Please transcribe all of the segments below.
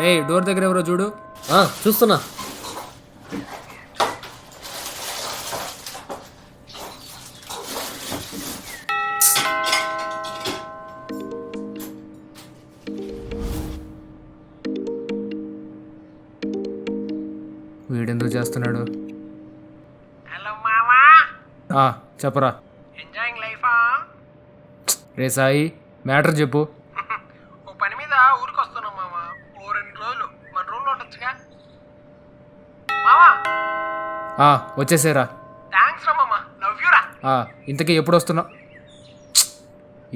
ఏయ్ డోర్ దగ్గర ఎవరో చూడు. చూస్తున్నా. వీడెందుకు చేస్తున్నాడు? హలో మామా, చెప్పరా. ఎంజాయింగ్ లైఫా? రే సాయి, మ్యాటర్ చెప్పు. ఓ పని మీద ఊరికి వస్తున్నాం మామా. ఓ 2 రోజులు మన రూమ్లో ఉండొచ్చుగా మామా? వచ్చేసేరా. థ్యాంక్స్ రా మామా, లవ్ యూ రా. ఇంతకీ ఎప్పుడు వస్తున్నావు?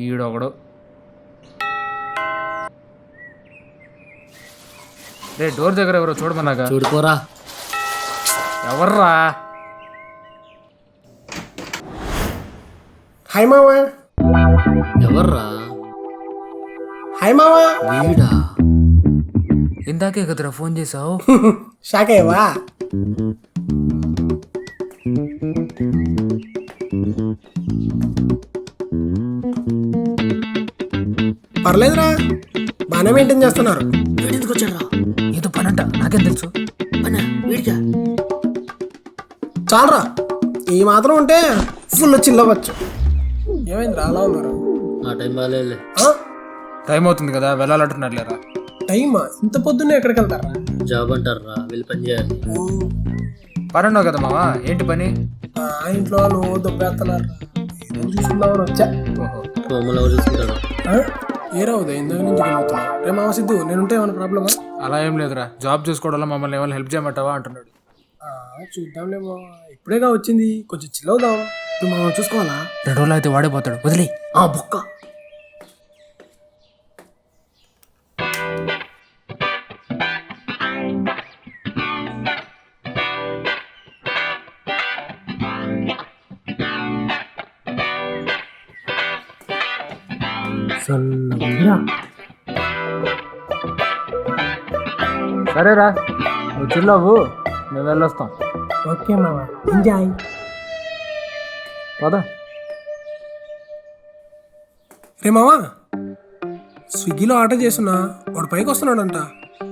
ఈడొకడు. రే డోర్ దగ్గర ఎవరో చూడమన్నాగా. చూడుకోరా. ఎవర్రా? హాయ్ మామా. ఎవర్రా? హాయ్ మామా. వీడా? ఇందాకే కదరా ఫోన్ చేసావు. షాక్ అయ్యవా? పర్లేదురా, బాగానే మెయింటైన్ చేస్తున్నారు. వీడెందుకు వచ్చారా? ఏదో పనంట, నాకేం తెలుసు. అన్నా వీడికా? చాలరా, ఈ మాత్రం ఉంటే ఫుల్ చిల్లవచ్చు. ఏమైంది అలా ఉన్నారు? ఆ టైం బాగాలేదు. టైం అవుతుంది కదా, వెళ్ళాలంటున్నారు లేరా. టైమా? ఇంత పొద్దున్నే ఎక్కడికి వెళ్తారా? జాబ్ అంటారా, వెళ్ళి పని చేయాలి. పని ఉన్నావు కదా మావా, ఏంటి పని? ఇంట్లో వాళ్ళు దొబ్బేస్తున్నారు, చూసుకుందామని వచ్చా. మమ్మల్ని ఎవరు చూసుకుంటారు? ఏ రావుదా ఇందాక నుంచి గెలుగుతున్నా. రే మామ సిద్ధు, నేనుంటే ఏమైనా ప్రాబ్లమా? అలా ఏం లేదురా, జాబ్ చేసుకోవడంలో మమ్మల్ని ఏమైనా హెల్ప్ చేయమంటావా అంటున్నాడు. చూద్దాంలేమో, ఇప్పుడేగా వచ్చింది, కొంచెం చిల్ అవుదాం. నువ్వు మనం చూసుకోవాలా? 2 రోజులు అయితే వాడిపోతాడు, వదిలే. బొక్క. సరేరా, నువ్వు చిల్లవు, మేము వెళ్ళొస్తాం. ఓకే మామ, ఎంజాయ్. పదా. రే మామ, స్విగ్గీలో ఆర్డర్ చేస్తున్నా, వాడు పైకి వస్తున్నాడంట.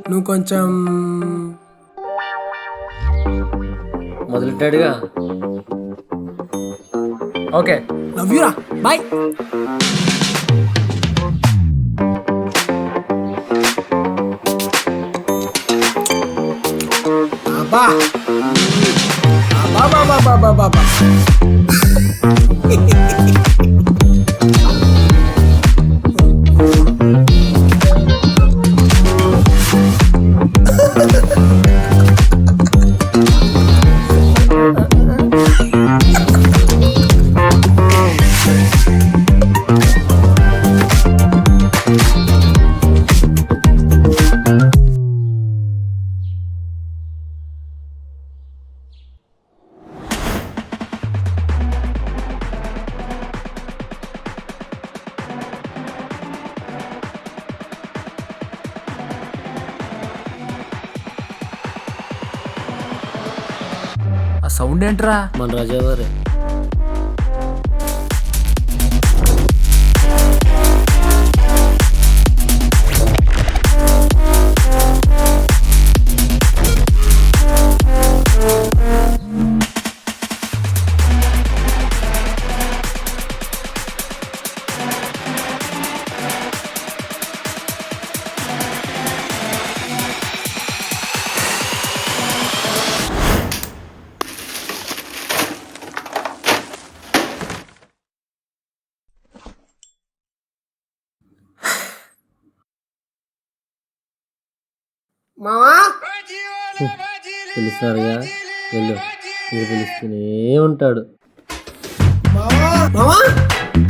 నువ్వు కొంచెం మొదలెట్టాడుగా. ఓకే, లవ్ యూ రా, బాయ్. అబ్బా అబ్బా బాబా బాబా బాబా. ఆ సౌండ్ ఏంట్రా? మన రాజావారే. మామా, పిలుస్తారుగా, వెళ్ళు. మీరు పిలుస్తూనే ఉంటాడు. మామా, మామా,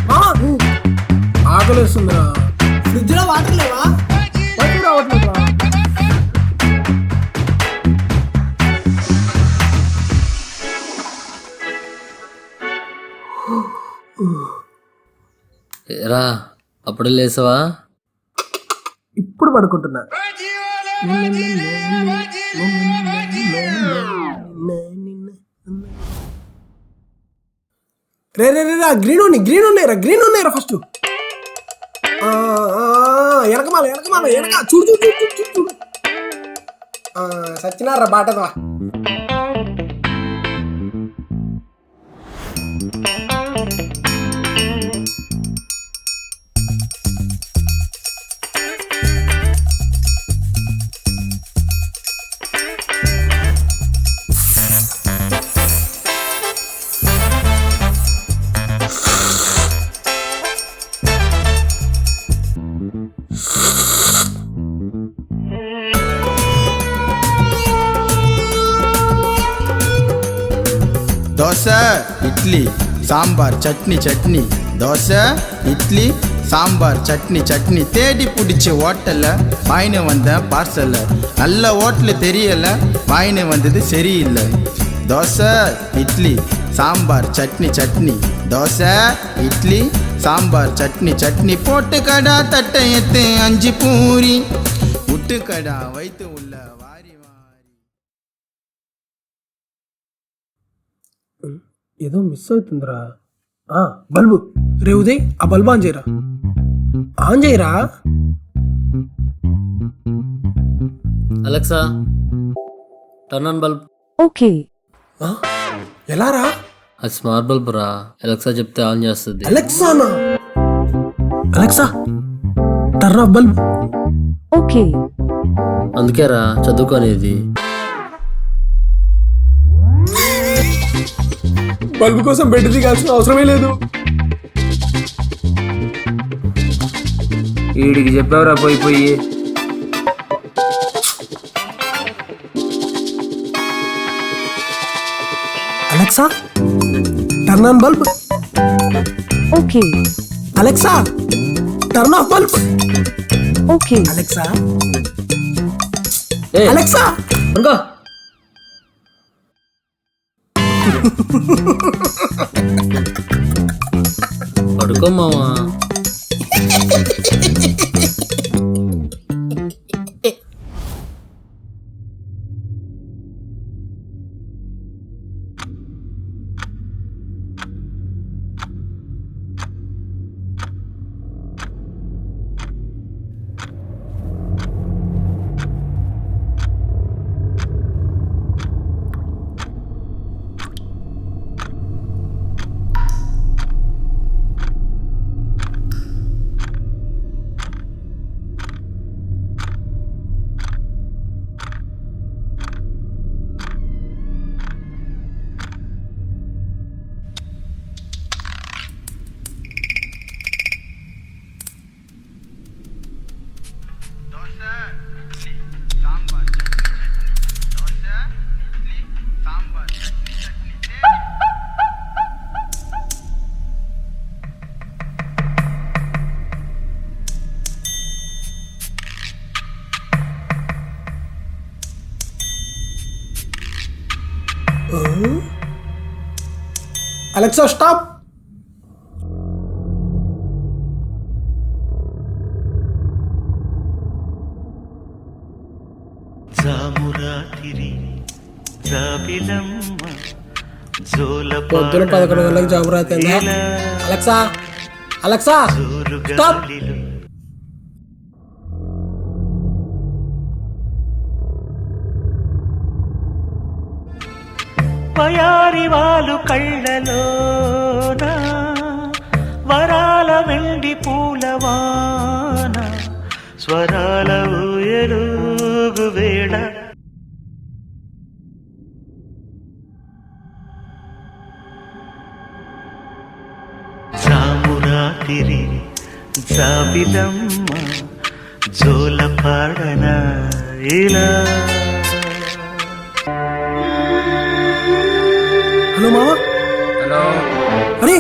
మామా, ఆకలి వేస్తుందిరా. ఫ్రిడ్జ్ లో వాటర్ లేవా? వాటర్ రావట్లేదురా. రా, అప్పుడు లేసావా? ఇప్పుడు పడుకుంటున్నా. రే రే రే రా, గ్రీన్ ఉన్నాయిరా ఫస్ట్. ఎనకమాల ఎనక చూడు చూడు చూడు చూడు చూడు. సచ్చినారా బాటదా. దోశ ఇడ్లీ సాంబార్ చట్నీ చట్నీ దోశ இட்லி சாம்பார் சட்னி சட்னி தேடி பிடிச்ச ஹோட்டல்ல வாங்கினு வந்த பார்சல்ல நல்ல ஹோட்டலு தெரியல வாங்கினு வந்தது சரியில்லை தோசை இட்லி சாம்பார் சட்னி சட்னி தோசை இட்லி சாம்பார் சட்னி சட்னி போட்டு கடா தட்டை எத்து 5 பூரி விட்டு கடா வைத்து உள்ள வாரி வாரி. ఏదో మిస్ అవుతుందిరా. బల్బు రే ఉదయ్, ఆ బల్బు ఆన్ చేయరా. ఆన్ చేయరా. Alexa turn on bulb. Okay. ఎలా రా? అది స్మార్ట్ బల్బ్ రా, అలెక్సా చెప్తే ఆన్ చేస్తుంది. అలెక్సానా? Alexa turn off bulb. Okay. అందుకే రా చదువుకోనేది. బల్బు కోసం బెడ్ దిగాల్సిన అవసరమే లేదు. వీడికి చెప్పావురా పోయి. Alexa turn on bulb. Okay. Alexa turn off bulb. Okay. Alexa A Alexa అనుకో. పడుకో మామా. Alexa stop. పొద్దున 11 గంటలకు జాబు రాత్రి. Alexa Alexa stop. వయారి వాలు కళ్ళలోన వరాల వెండి పూలవాన స్వరాల ఊయలుగు వేళ జామురాతిరి జాబిలమ్మ జోల పాడన ఇలా. హలో మామా. హలో. అరే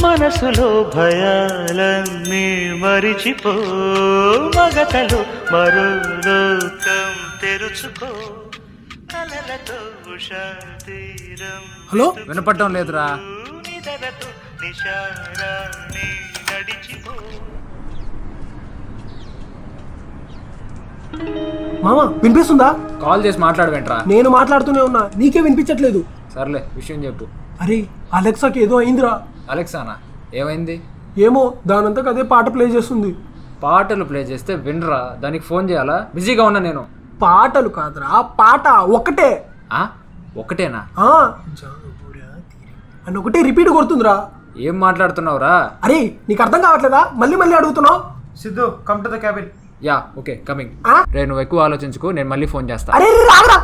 మనసులో భయాలన్నీ మరిచిపో మగతలో మరో లోకం తెరుచుకో కలలతో ఉషా తీరం హలో వినపడటం లేదురా. నిదరతో నిశారాన్ని నడిచిపో. మామా వినిపిస్తుందా? కాల్ చేసి మాట్లాడవేంట్రా. నేను మాట్లాడుతూనే ఉన్నా, నీకే వినిపించట్లేదు. సర్లే విషయం చెప్పు. అరే అలెక్సాకి ఏదో అయిందిరా. అలెక్సానా ఏమైంది? ఏమో దానంతకు అదే పాట ప్లే చేస్తుంది. పాటలు ప్లే చేస్తే వినరా, దానికి ఫోన్ చేయాలా? బిజీగా ఉన్నా నేను. పాటలు కాదురా, పాట ఒకటే. ఆ? ఒకటేనా? అని ఒకటే రిపీట్ కొడుతుందిరా. ఏం మాట్లాడుతున్నావురా? అరే నీకు అర్థం కావట్లేదా? మళ్ళీ మళ్ళీ అడుగుతున్నావు. Siddhu, come to the cabin. Yeah, okay, coming. రే, నువ్వు ఎక్కువ ఆలోచించుకో, నేను మళ్ళీ ఫోన్ చేస్తా. అరే రాగరా.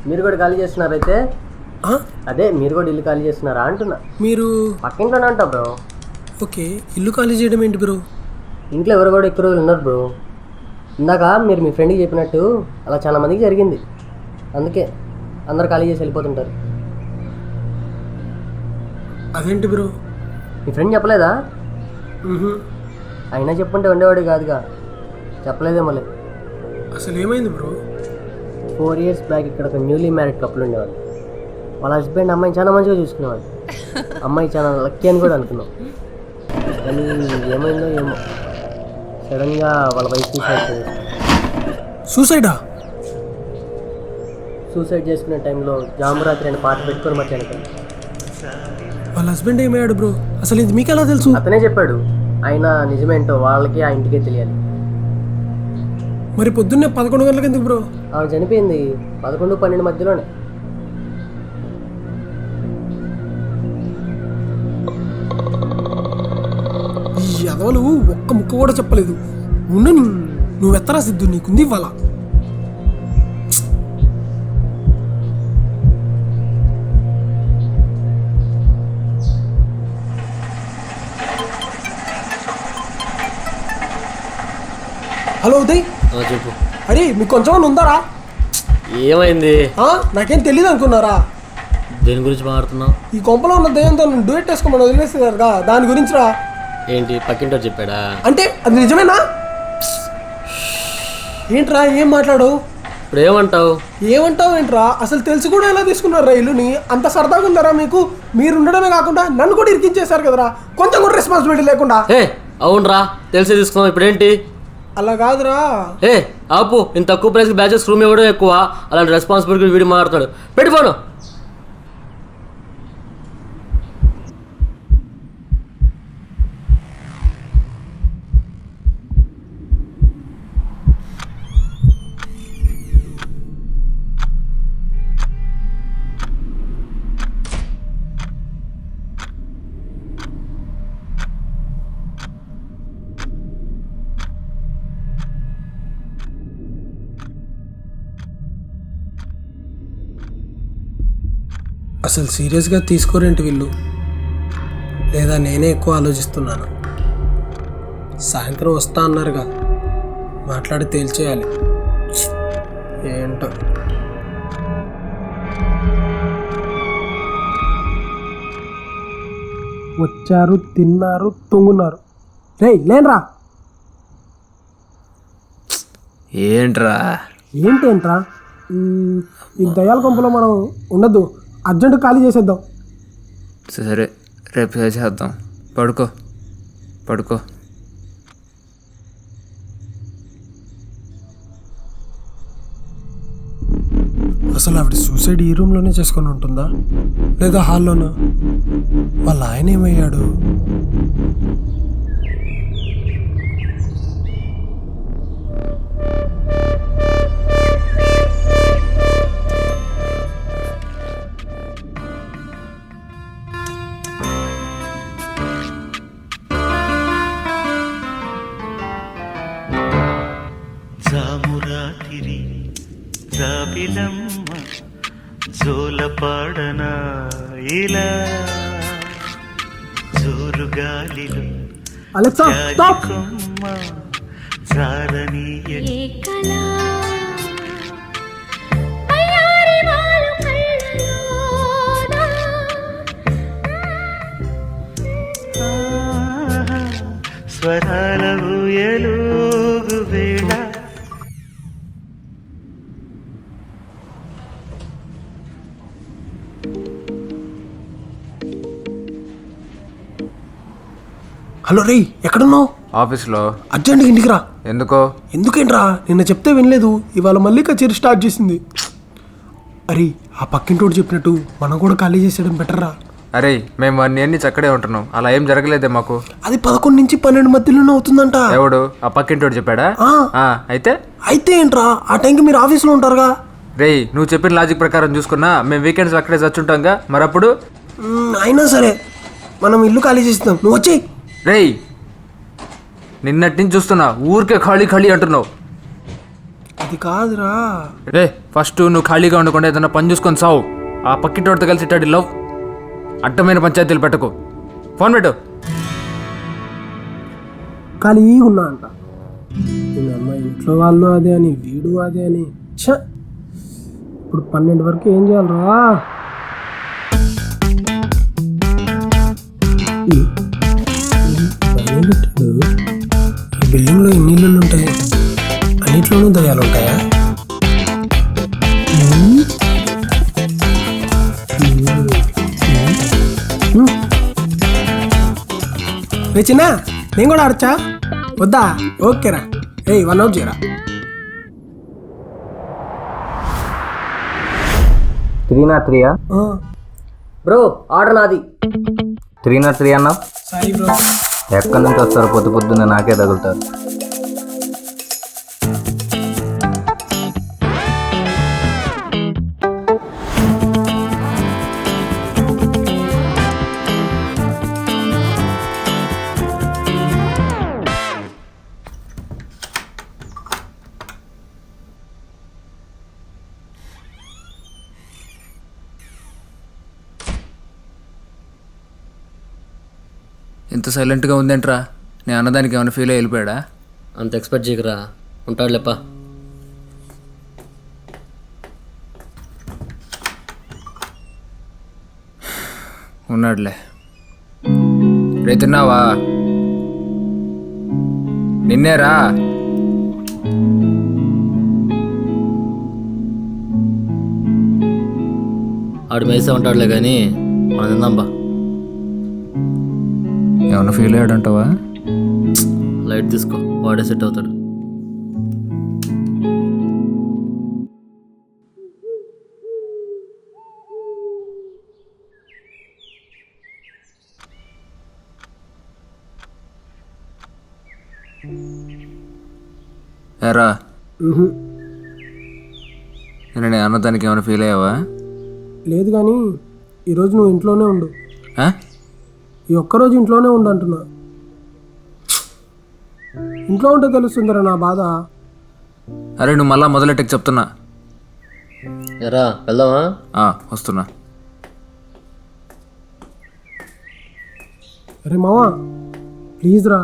మీరు కూడా ఖాళీ చేస్తున్నారైతే? అదే మీరు కూడా ఇల్లు ఖాళీ చేస్తున్నారా అంటున్నా. మీరు పక్కింట్లోనే ఉంటా బ్రో. ఓకే, ఇల్లు ఖాళీ చేయడం ఏంటి బ్రో? ఇంట్లో ఎవరు కూడా ఎక్కువ రోజులు ఉన్నారు బ్రో. ఇందాక మీరు మీ ఫ్రెండ్కి చెప్పినట్టు అలా చాలా మందికి జరిగింది. అందుకే అందరు ఖాళీ చేసి వెళ్ళిపోతుంటారు. అదేంటి బ్రో? మీ ఫ్రెండ్ చెప్పలేదా? అయినా చెప్పుంటే ఉండేవాడు కాదుగా. చెప్పలేదేమో. అసలు ఏమైంది బ్రో? 4 years బ్యాక్ ఇక్కడ ఒక న్యూలీ మ్యారీడ్ కపుల్ ఉండేవాడు. వాళ్ళ హస్బెండ్ అమ్మాయిని చాలా మంచిగా చూసుకునేవాడు. అమ్మాయి చాలా లక్కీ అని కూడా అనుకున్నాం. కానీ ఏమైందో ఏమో, సడన్గా వాళ్ళ వైఫ్ సూసైడ్ చేసుకునే టైంలో జామురాత్రి అని పాట పెట్టుకొని మర్చాను. వాళ్ళ హస్బెండ్ ఏమయ్యాడు బ్రో? అసలు ఇది మీకు ఎలా తెలుసు? అతనే చెప్పాడు. అయినా నిజమేంటో వాళ్ళకి ఆ ఇంటికే తెలియాలి. మరి పొద్దున్నే 11 గంటలకు ఎందుకు బ్రో? ఆమె చనిపోయింది 11-12 మధ్యలోనే. ఈ యదవలు ఒక్క ముక్క కూడా చెప్పలేదు. నువ్వెత్తరా సిద్ధు, నీకుంది ఇవ్వాల. హలో ఉదయ్. చెప్పు. అరే మీకు కొంచెం ఉందారా? ఏమైంది? నాకేం తెలియదు అనుకున్నారా? దేని గురించి మాట్లాడుతున్నావు? ఈ కొంపలో ఉన్న దయ్యంతో డ్యూయెట్ వేసుకోమని వదిలేస్తున్నారుగా, దాని గురించి రా. ఏంటి పక్కింటో చెప్పాడా? అంటే అది నిజమేనా? ఏంట్రా ఏం మాట్లాడు? ఇప్పుడు ఏమంటావు? ఏమంటావు ఏంట్రా? అసలు తెలిసి కూడా ఎలా తీసుకున్నారా ఇల్లుని? అంత సరదాగా ఉందరా మీకు? మీరు ఉండడమే కాకుండా నన్ను కూడా ఇరికించేశారు కదరా, కొంచెం కూడా రెస్పాన్సిబిలిటీ లేకుండా. అవునరా, తెలిసి తీసుకున్నావు. ఇప్పుడేంటి? అలా కాదురా. ఆపు, ఇంత తక్కువ ప్రైస్కి బ్యాచెస్ రూమ్ ఇవ్వడం ఎక్కువ. అలాంటి రెస్పాన్సిబిలిటీ వీడియో మాట్లాడతాడు. పెట్టి ఫోను. అసలు సీరియస్గా తీసుకోరేంటి వీళ్ళు? లేదా నేనే ఎక్కువ ఆలోచిస్తున్నాను? సాయంత్రం వస్తా అన్నారుగా, మాట్లాడి తేల్చేయాలి. ఏంటో. వచ్చారు, తిన్నారు, తొంగున్నారు. రేయ్ లేనరా. ఏంట్రా? ఏంటేంట్రా? ఈ దయాల కొంపలో మనం ఉండద్దు. అర్జెంట్ ఖాళీ చేసేద్దాం. సరే, రేపు చేసేద్దాం. పడుకో. అసలు ఆవిడ సూసైడ్ ఈ రూమ్లోనే చేసుకొని ఉంటుందా, లేదా హాల్లోనా? వాళ్ళ ఆయన ఏమయ్యాడు? జామురాతిరి జాబిలమ్మ జోలపాడన ఇలా జోరుగాలిలో అలెక్సా స్టాప్. కొమ్మ జారనీయ స్వరాల ఊయలుగు వేళ. హలో రేయ్, ఎక్కడున్నావు? ఆఫీస్లో. అర్జెంట్గా ఇంటికి రా. ఎందుకేంట్రా? నిన్న చెప్తే వినలేదు, ఇవాళ మళ్ళీ కచేరీ స్టార్ట్ చేసింది. అరే ఆ పక్కింటోడు చెప్పినట్టు మనం కూడా ఖాళీ చేసేయడం బెటర్ రా. అరే మేము 1 year నుంచి అక్కడే ఉంటున్నాం, అలా ఏం జరగలేదే మాకు. అది 11 నుంచి 12 మధ్యలోనే అవుతుందంట. ఎవడు ఆ పక్కింటోడు చెప్పాడా? అయితే అయితే ఏంట్రా, ఆ టైంకి మీరు ఆఫీస్లో ఉంటారుగా. రేయ్ నువ్వు చెప్పిన లాజిక్ ప్రకారం చూసుకున్నా మేము వీకెండ్స్ అక్కడే చచ్చుంటాంగా, మరి అప్పుడు? అయినా సరే మనం ఇల్లు ఖాళీ చేస్తాం, నువ్వు వచ్చి. రేయ్ నిన్నటి నుంచి చూస్తున్నా ఊరికే ఖాళీ ఖాళీ అంటున్నావు. అది కాదురా. రే ఫస్ట్ నువ్వు ఖాళీగా ఉండకుండా ఏదైనా పని చూసుకొని సావు. ఆ పక్కింటోడితో కలిసి ఇట్టాడి లవ్ అడ్డమైన పంచాయతీలు పెట్టకు. ఫోన్ పెట్టు. ఖాళీగా ఉన్నా అంట. నేను అమ్మ ఇంట్లో వాళ్ళు అదే అని, వీడు అదే అని. ఇప్పుడు 12 వరకు ఏం చేయాలరా? బిల్డింగ్లో ఎన్ని ఇళ్ళు ఉంటాయి? అన్నిట్లోనూ దయ్యాలు ఉంటాయా? రే చిన్న, నేను కూడా ఆడచ్చా? వద్దా? ఓకేరా. 1 అవుట్ చేయరా. 303 బ్రో ఆర్డర్ నాది. 303 అన్నా. Sorry bro. ఎక్కడి నుంచి వస్తారు పొద్దు పొద్దున్న నాకే తగులుతారు. ఇంత సైలెంట్గా ఉందేంట్రా? నేను అన్నదానికి ఏమైనా ఫీల్ అయ్యి వెళ్ళిపోయాడా? అంత ఎక్స్పెక్ట్ చేయకరా, ఉంటాడు లేప్ప. ఉన్నాడులే. రే తిన్నావా? నిన్నేరా. ఆడు మేసే ఉంటాడులే కానీ మనం తిందాంబా. ఏమన్నా ఫీల్ అయ్యాడంటావా? లైట్ తీసుకో, వాడే సెట్ అవుతాడు. ఎరా నేను అన్నదానికి ఏమైనా ఫీల్ అయ్యావా? లేదు కానీ ఈరోజు నువ్వు ఇంట్లోనే ఉండు. ఈ ఒక్కరోజు ఇంట్లోనే ఉండు అంటున్నా. ఇంట్లో ఉంటే తెలుస్తుందిరా నా బాధ. అరే నువ్వు మళ్ళా మొదలెట్టకి చెప్తున్నా. ఎరా వెళ్దామా? వస్తున్నా. అరే మావా ప్లీజ్ రా.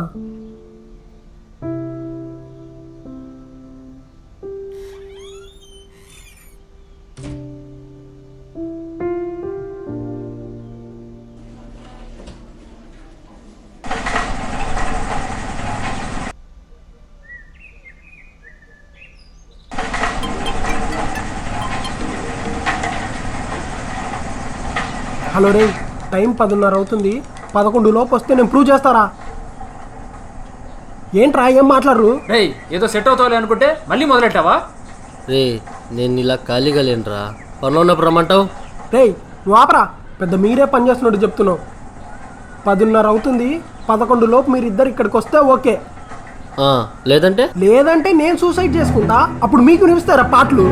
హలో రే, టైం 10:30 అవుతుంది. 11 లోపు వస్తే నేను ప్రూవ్ చేస్తారా? ఏంట్రా ఏం మాట్లాడరు? రేయ్ ఏదో సెట్ అవుతావులే అనుకుంటే మళ్ళీ మొదలెట్టావా? రే నేను ఇలా ఖాళీగా లేనురా, పనిలో ఉన్నప్పుడు రమ్మంటావు. రే నువ్వు ఆపరా, పెద్ద మీరే పని చేస్తున్నట్టు చెప్తున్నావు. 10:30 అవుతుంది, 11 లోపు మీరు ఇద్దరు ఇక్కడికి వస్తే ఓకే. లేదంటే నేను సూసైడ్ చేసుకుంటా, అప్పుడు మీకు వినిపిస్తారా పాటలు?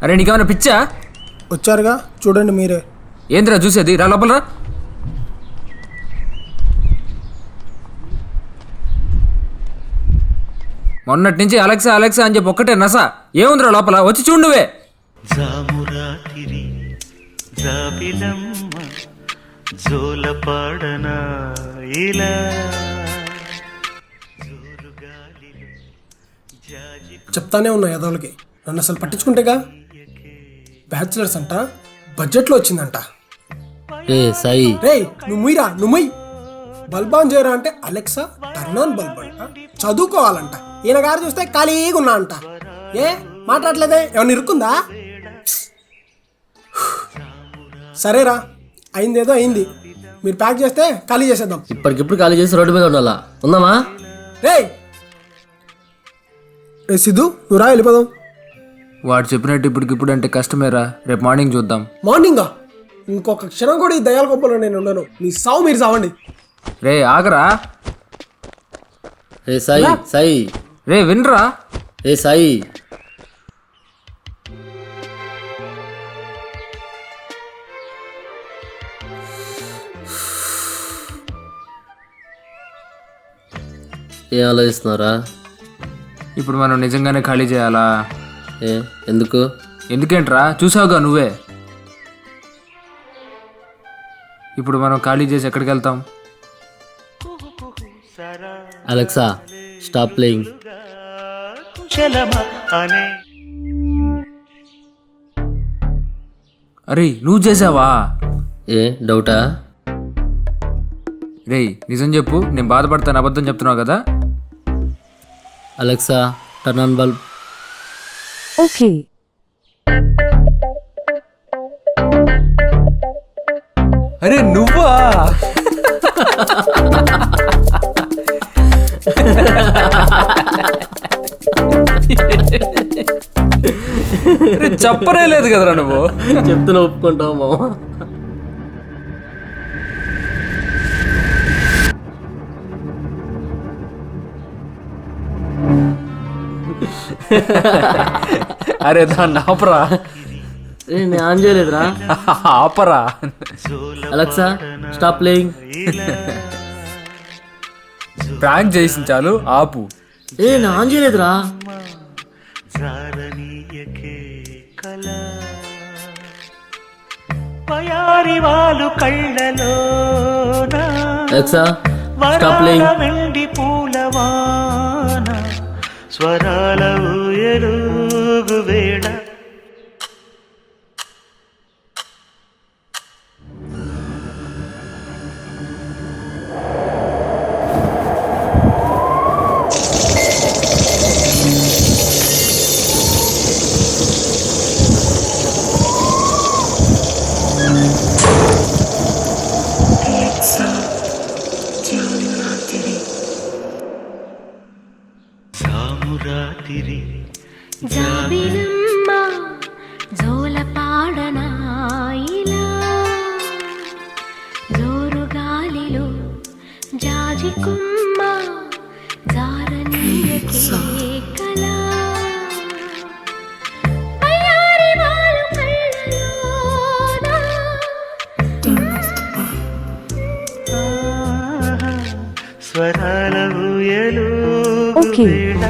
అరే నీకేమైనా పిచ్చా? వచ్చారుగా చూడండి మీరే. ఏంద్రా చూసేది? రా లోపలరా. మొన్నటి నుంచి అలెక్సా అలెక్సా అని చెప్పి ఒక్కటే నసా. ఏముందిరా లోపల? వచ్చి చూడువే. జామురాతిరి జాబిలమ్మ జోలపాడనా ఇలా చెప్తానే ఉన్నా యదవులకి, నన్ను అసలు పట్టించుకుంటేగా. బ్యాచులర్స్ అంట, బడ్జెట్లో వచ్చిందంట. సాయి రే నువ్వు ముయ్యరా, నువ్వు ముయ్యి. బల్బ్ ఆన్ చేయరా అంటే అలెక్సా టర్న్ ఆన్ బల్బ్ అంట. చదువుకోవాలంట. ఈయన గారు చూస్తే ఖాళీగా ఉన్నా అంట. ఏ మాట్లాడలేదే, ఏమన్నా ఇరుక్కుందా? సరేరా, అయిందేదో అయింది. మీరు ప్యాక్ చేస్తే ఖాళీ చేసేద్దాం. ఇప్పటికిప్పుడు ఖాళీ చేసి రోడ్డు మీద ఉండాలా? ఉందామా? రే సిద్ధు నువ్వు రా వెళ్ళిపోదాం. వాడు చెప్పినట్టు ఇప్పటికిప్పుడు అంటే కష్టమేరా, రేపు మార్నింగ్ చూద్దాం. మార్నింగా? ఇంకొక క్షణం కూడా ఈ దయాల గొప్పలో నేను ఉండను. మీ సావు మీరు సావండి. రే ఆగరా, ఏ సాయి సాయి రే వినరా. ఏ సాయి ఏం ఆలోచిస్తున్నారా? ఇప్పుడు మనం నిజంగానే ఖాళీ చేయాలా? ఏ ఎందుకు? ఎందుకేంట్రా, చూసావుగా నువ్వే. ఇప్పుడు మనం ఖాళీ చేసి ఎక్కడికి వెళ్తాం? Alexa stop playing. కుశలమా అనే అరే నువ్వు చేసావా? ఏ డౌటా? రే నిజం చెప్పు, నేను బాధపడతాను అబద్ధం చెప్తున్నావు కదా. Alexa turn on bulb. Okay. అరే నువ్వా? చెప్పనే లేదు కదరా నువ్వు. చెప్తున్నా ఒప్పుకుంటావు మామ. అరే దాన్ని ఆపరా. నేను ఆన్ చేయలేదురా. ఆపరా. Alexa stop playing. ప్రాంక్ చేసి చాలు, ఆపు. నేను ఆన్ చేయలేదురా. జారనీయకే కళ పయారి వాళ్ళు కళ్ళలోన అలెక్సా స్టాప్ ప్లేయింగ్. వరాల వెండి పూలవాన స్వరాల ఊయలుగు వేళ సామురాతిరి జాబిలమ్మ జోలపాడనా ఇలా జోరు గాలిలో జాజి కొమ్మ జారనీయకే కళ పయారి వాళ్ళు కళ్ళలోన స్వరాల ఊయలుగు Okay. వేళ